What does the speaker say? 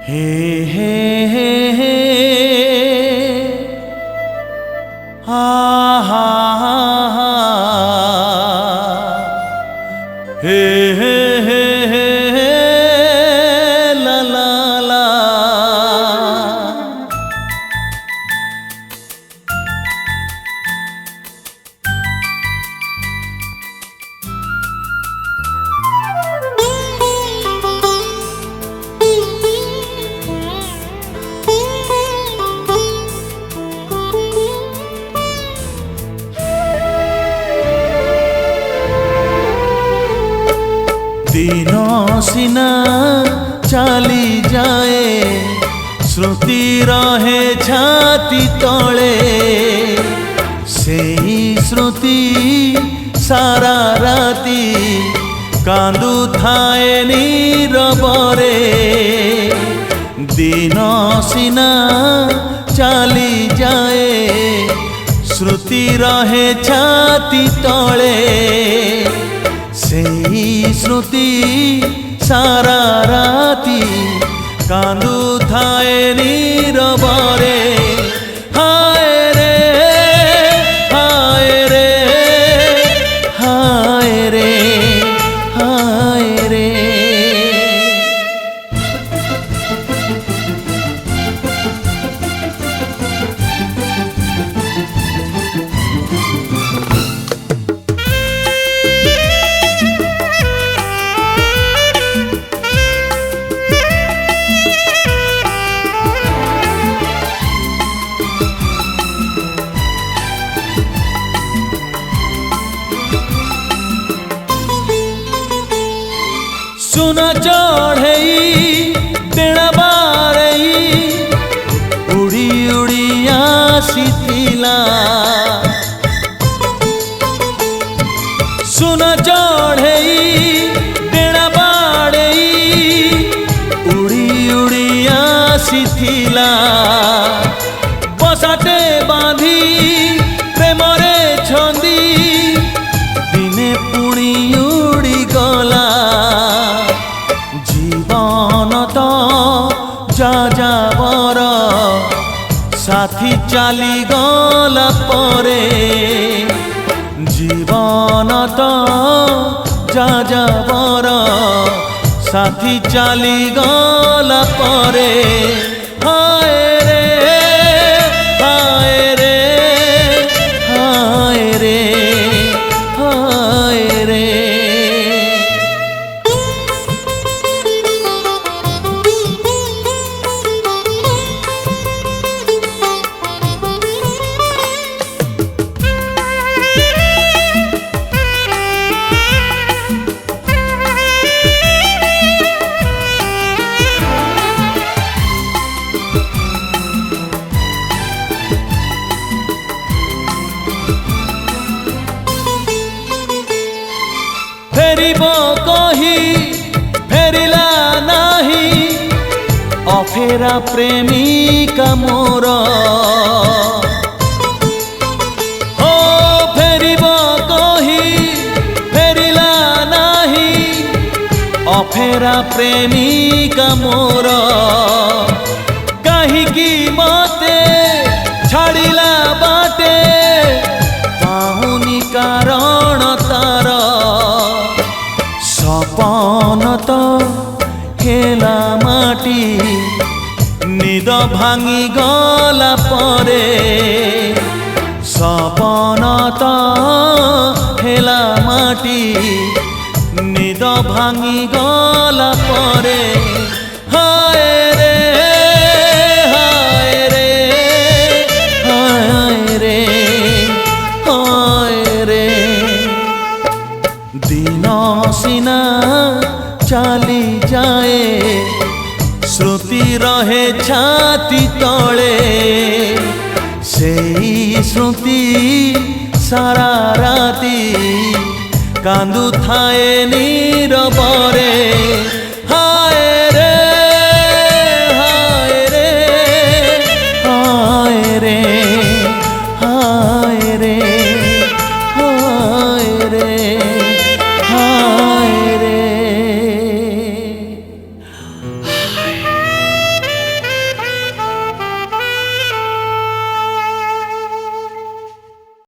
हे हे हे हे हा हा हा हा हे हे हे हे हे ला ला ला दिन सिना चली जाए श्रुति रहे छाती तले से श्रुति सारा राती कांदु थाए नीरबरे दिन सिना चली जाए श्रुति रहे छाती तले सेही श्रुति सारा राती कांदु थाए नीरबरे हाय रे हाय रे हाय रे हाय रे सुना चढ़े बेड़ा बारई उड़ी उड़ी आसीला सुना चढ़े बेड़ा बारई उड़ी उड़ी आसीला बसाटे बांधी प्रेमरे छंदी दिने पुणी उड़ी गला जाजावर साथी चाली गला परे जीवन तो जाजावर साथी चाली गला परे हाय रे हाय रे हाय रे हाय रे फेरिबो कही फेरिला नाही अफेरा प्रेमिका मोर हो फेरिबो कही फेरिला नाही अफेरा प्रेमिका मोर काहीकि मते छाड़िला बाटे पाहुनी कारण तार सपन तो हेला माटी निद भांगी गला परे सपन तो हेला माटी निद भांगी गला परे हाय रे हाय रे हाय रे हाय रे दिन सिना चली जाए श्रुति रहे छाती तले सेही श्रुति सारा राती कांदु थाए नीरब